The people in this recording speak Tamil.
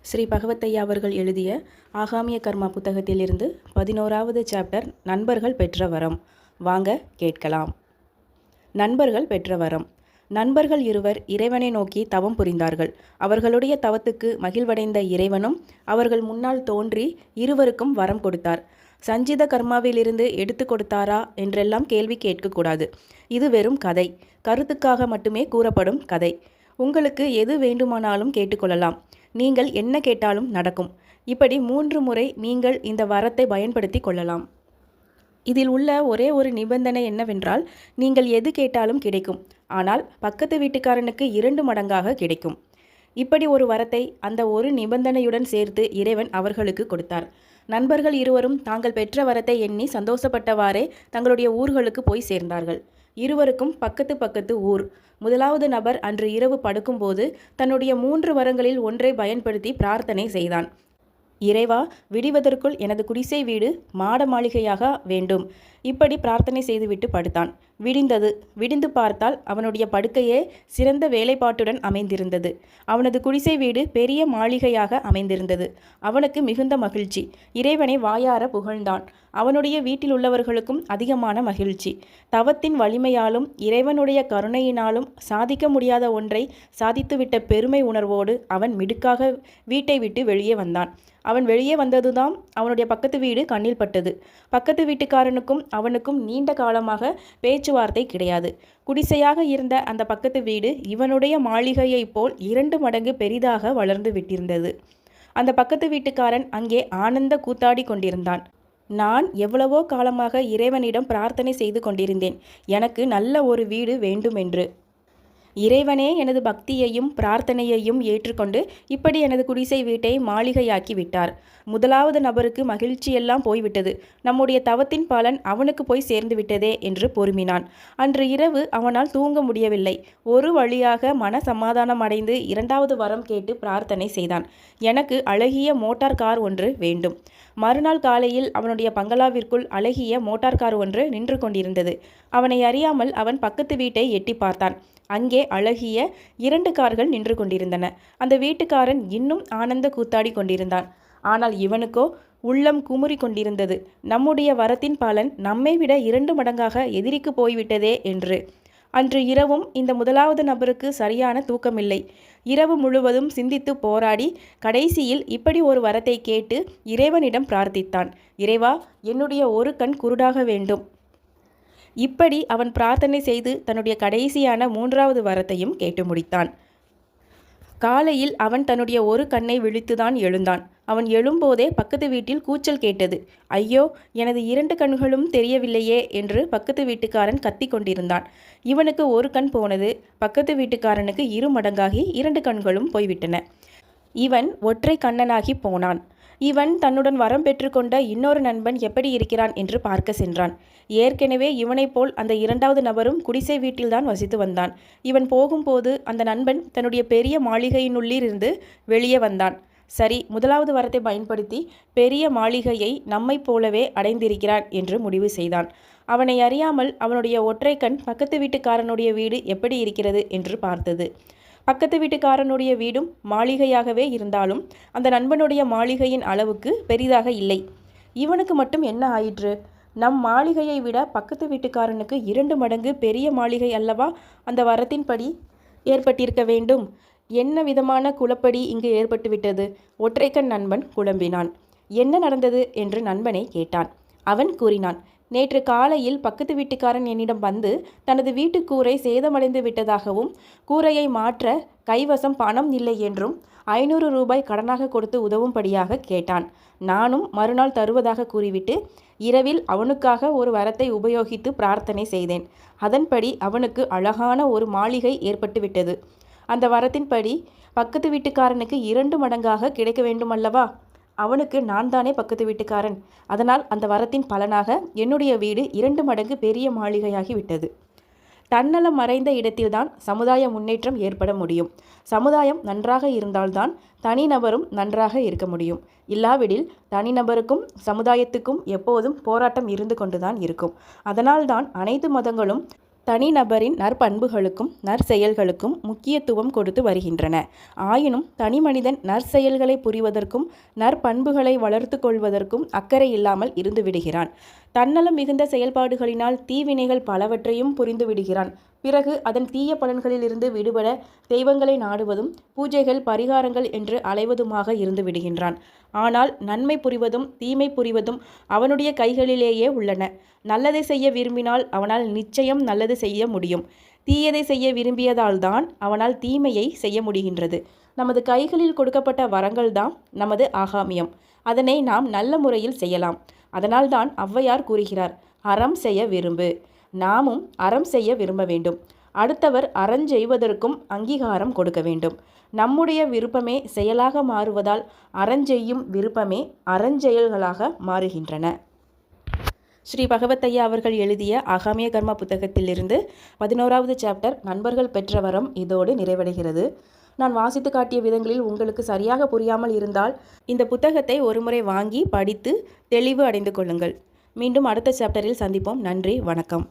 ஸ்ரீ பகவத்தையா அவர்கள் எழுதிய ஆகாமிய கர்மா புத்தகத்திலிருந்து 11வது சாப்டர் நண்பர்கள் பெற்ற வரம். வாங்க கேட்கலாம். நண்பர்கள் பெற்ற வரம். நண்பர்கள் இருவர் இறைவனை நோக்கி தவம் புரிந்தார்கள். அவர்களுடைய தவத்துக்கு மகிழ்வடைந்த இறைவனும் அவர்கள் முன்னால் தோன்றி இருவருக்கும் வரம் கொடுத்தார். சஞ்சித கர்மாவிலிருந்து எடுத்து கொடுத்தாரா என்றெல்லாம் கேள்வி கேட்கக்கூடாது. இது வெறும் கதை, கருத்துக்காக மட்டுமே கூறப்படும் கதை. உங்களுக்கு எது வேண்டுமானாலும் கேட்டுக்கொள்ளலாம். நீங்கள் என்ன கேட்டாலும் நடக்கும். இப்படி 3 முறை நீங்கள் இந்த வரத்தை பயன்படுத்தி கொள்ளலாம். இதில் உள்ள ஒரே ஒரு நிபந்தனை என்னவென்றால், நீங்கள் எது கேட்டாலும் கிடைக்கும். ஆனால் பக்கத்து வீட்டுக்காரனுக்கு 2 மடங்காக கிடைக்கும். இப்படி ஒரு வரத்தை அந்த ஒரு நிபந்தனையுடன் சேர்த்து இறைவன் அவர்களுக்கு கொடுத்தார். நண்பர்கள் இருவரும் தாங்கள் பெற்ற வரத்தை எண்ணி சந்தோஷப்பட்டவாறே தங்களுடைய ஊர்களுக்கு போய் சேர்ந்தார்கள். இருவருக்கும் பக்கத்து ஊர். முதலாவது நபர் அன்று இரவு படுக்கும்போது தன்னுடைய 3 வரங்களில் ஒன்றை பயன்படுத்தி பிரார்த்தனை செய்தான். இறைவா, விடிவதற்குள் எனது குடிசை வீடு மாட மாளிகையாக வேண்டும். இப்படி பிரார்த்தனை செய்துவிட்டு படுத்தான். விடிந்து பார்த்தால் அவனுடைய படுக்கையே சிறந்த வேலைப்பாட்டுடன் அமைந்திருந்தது. அவனது குடிசை வீடு பெரிய மாளிகையாக அமைந்திருந்தது. அவனுக்கு மிகுந்த மகிழ்ச்சி. இறைவனை வாயார புகழ்ந்தான். அவனுடைய வீட்டில் உள்ளவர்களுக்கும் அதிகமான மகிழ்ச்சி. தவத்தின் வலிமையாலும் இறைவனுடைய கருணையினாலும் சாதிக்க முடியாத ஒன்றை சாதித்துவிட்ட பெருமை உணர்வோடு அவன் மிடுக்காக வீட்டை விட்டு வெளியே வந்தான். அவன் வெளியே வந்ததுதான் அவனுடைய பக்கத்து வீடு கண்ணில் பட்டது. பக்கத்து வீட்டுக்காரனுக்கும் அவனுக்கும் நீண்ட காலமாக பேச்சுவார்த்தை கிடையாது. குடிசையாக இருந்த அந்த பக்கத்து வீடு இவனுடைய மாளிகையைப் போல் 2 மடங்கு பெரிதாக வளர்ந்து விட்டிருந்தது. அந்த பக்கத்து வீட்டுக்காரன் அங்கே ஆனந்த கூத்தாடி கொண்டிருந்தான். நான் எவ்வளவோ காலமாக இறைவனிடம் பிரார்த்தனை செய்து கொண்டிருந்தேன், எனக்கு நல்ல ஒரு வீடு வேண்டுமென்று. இறைவனே எனது பக்தியையும் பிரார்த்தனையையும் ஏற்றுக்கொண்டு இப்படி எனது குடிசை வீட்டை மாளிகையாக்கி விட்டார். முதலாவது நபருக்கு மகிழ்ச்சியெல்லாம் போய்விட்டது. நம்முடைய தவத்தின் பலன் அவனுக்கு போய் சேர்ந்து விட்டதே என்று பொறுமினான். அன்று இரவு அவனால் தூங்க முடியவில்லை. ஒரு வழியாக மன சமாதானம் அடைந்து 2வது வரம் கேட்டு பிரார்த்தனை செய்தான். எனக்கு அழகிய மோட்டார் கார் ஒன்று வேண்டும். மறுநாள் காலையில் அவனுடைய பங்களாவிற்குள் அழகிய மோட்டார் கார் ஒன்று நின்று கொண்டிருந்தது. அவனை அறியாமல் அவன் பக்கத்து வீட்டை எட்டி பார்த்தான். அங்கே அழகிய 2 கார்கள் நின்று கொண்டிருந்தன. அந்த வீட்டுக்காரன் இன்னும் ஆனந்த கூத்தாடி கொண்டிருந்தான். ஆனால் இவனுக்கோ உள்ளம் குமுறி கொண்டிருந்தது. நம்முடைய வரத்தின் பலன் நம்மை விட 2 மடங்காக எதிரிக்கு போய்விட்டதே என்று. அன்று இரவும் இந்த முதலாவது நபருக்கு சரியான தூக்கமில்லை. இரவு முழுவதும் சிந்தித்து போராடி கடைசியில் இப்படி ஒரு வரத்தை கேட்டு இறைவனிடம் பிரார்த்தித்தான். இறைவா, என்னுடைய ஒரு கண் குருடாக வேண்டும். இப்படி அவன் பிரார்த்தனை செய்து தன்னுடைய கடைசியான 3வது வரத்தையும் கேட்டு முடித்தான். காலையில் அவன் தன்னுடைய ஒரு கண்ணை விழித்துதான் எழுந்தான். அவன் எழும்போதே பக்கத்து வீட்டில் கூச்சல் கேட்டது. ஐயோ, எனது 2 கண்களும் தெரியவில்லையே என்று பக்கத்து வீட்டுக்காரன் கத்தி கொண்டிருந்தான். இவனுக்கு ஒரு கண் போனது. பக்கத்து வீட்டுக்காரனுக்கு 2 மடங்காகி 2 கண்களும் போய்விட்டன. இவன் ஒற்றை கண்ணனாகி போனான். இவன் தன்னுடன் வரம் பெற்றுக்கொண்ட இன்னொரு நண்பன் எப்படி இருக்கிறான் என்று பார்க்க சென்றான். ஏற்கனவே இவனைப் போல் அந்த 2வது நபரும் குடிசை வீட்டில்தான் வசித்து வந்தான். இவன் போகும்போது அந்த நண்பன் தன்னுடைய பெரிய மாளிகையினுள்ளிருந்து வெளியே வந்தான். சரி, முதலாவது வரத்தை பயன்படுத்தி பெரிய மாளிகையை நம்மைப் போலவே அடைந்திருக்கிறான் என்று முடிவு செய்தான். அவனை அறியாமல் அவனுடைய ஒற்றை கண் பக்கத்து வீட்டுக்காரனுடைய வீடு எப்படி இருக்கிறது என்று பார்த்தது. பக்கத்து வீட்டுக்காரனுடைய வீடும் மாளிகையாகவே இருந்தாலும் அந்த நண்பனுடைய மாளிகையின் அளவுக்கு பெரிதாக இல்லை. இவனுக்கு மட்டும் என்ன ஆயிற்று? நம் மாளிகையை விட பக்கத்து வீட்டுக்காரனுக்கு 2 மடங்கு பெரிய மாளிகை அல்லவா அந்த வரத்தின்படி ஏற்பட்டிருக்க வேண்டும். என்ன விதமான குழப்படி இங்கு ஏற்பட்டுவிட்டது? ஒற்றைக்கண் நண்பன் குழம்பினான். என்ன நடந்தது என்று நண்பனை கேட்டான். அவன் கூறினான், நேற்று காலையில் பக்கத்து வீட்டுக்காரன் என்னிடம் வந்து தனது வீட்டு கூரை சேதமடைந்து விட்டதாகவும் கூரையை மாற்ற கைவசம் பணம் இல்லை என்றும் 500 ரூபாய் கடனாக கொடுத்து உதவும்படியாக கேட்டான். நானும் மறுநாள் தருவதாக கூறிவிட்டு இரவில் அவனுக்காக ஒரு வரத்தை உபயோகித்து பிரார்த்தனை செய்தேன். அதன்படி அவனுக்கு அழகான ஒரு மாளிகை ஏற்பட்டுவிட்டது. அந்த வரத்தின்படி பக்கத்து வீட்டுக்காரனுக்கு 2 மடங்காக கிடைக்க வேண்டுமல்லவா? அவனுக்கு நான் தானே பக்கத்து வீட்டுக்காரன். அதனால் அந்த வரத்தின் பலனாக என்னுடைய வீடு 2 மடங்கு பெரிய மாளிகையாகி விட்டது. தன்னலம் மறைந்த இடத்தில்தான் சமுதாய முன்னேற்றம் ஏற்பட முடியும். சமுதாயம் நன்றாக இருந்தால்தான் தனிநபரும் நன்றாக இருக்க முடியும். இல்லாவிடில் தனிநபருக்கும் சமுதாயத்துக்கும் எப்போதும் போராட்டம் இருந்து கொண்டுதான் இருக்கும். அதனால்தான் அனைத்து மதங்களும் தனிநபரின் நற்பண்புகளுக்கும் நற்செயல்களுக்கும் முக்கியத்துவம் கொடுத்து வருகின்றன. ஆயினும் தனிமனிதன் நற்செயல்களை புரிவதற்கும் நற்பண்புகளை வளர்த்து கொள்வதற்கும் அக்கறை இல்லாமல் இருந்து விடுகிறான். தன்னலம் மிகுந்த செயல்பாடுகளினால் தீவினைகள் பலவற்றையும் புரிந்து விடுகிறான். பிறகு அதன் தீய பலன்களிலிருந்து விடுபட தெய்வங்களை நாடுவதும் பூஜைகள் பரிகாரங்கள் என்று அலைவதுமாக இருந்து விடுகின்றான். ஆனால் நன்மை புரிவதும் தீமை புரிவதும் அவனுடைய கைகளிலேயே உள்ளன. நல்லதை செய்ய விரும்பினால் அவனால் நிச்சயம் நல்லது செய்ய முடியும். தீயதை செய்ய விரும்பியதால்தான் அவனால் தீமையை செய்ய முடிகின்றது. நமது கைகளில் கொடுக்கப்பட்ட வரங்கள்தான் நமது ஆகாமியம். அதனை நாம் நல்ல முறையில் செய்யலாம். அதனால்தான் ஔவையார் கூறுகிறார், அறம் செய்ய விரும்பு. நாமும் அறம் செய்ய விரும்ப வேண்டும். அடுத்தவர் அறஞ்செய்வதற்கும் அங்கீகாரம் கொடுக்க வேண்டும். நம்முடைய விருப்பமே செயலாக மாறுவதால் அறஞ்செய்யும் விருப்பமே அறஞ்செயல்களாக மாறுகின்றன. ஸ்ரீ பகவத்தையா அவர்கள் எழுதிய ஆகாமிய கர்மா புத்தகத்திலிருந்து 11வது சாப்டர் நண்பர்கள் பெற்ற வரம் இதோடு நிறைவடைகிறது. நான் வாசித்து காட்டிய விதங்களில் உங்களுக்கு சரியாக புரியாமல் இருந்தால் இந்த புத்தகத்தை ஒருமுறை வாங்கி படித்து தெளிவு அடைந்து கொள்ளுங்கள். மீண்டும் அடுத்த சாப்டரில் சந்திப்போம். நன்றி, வணக்கம்.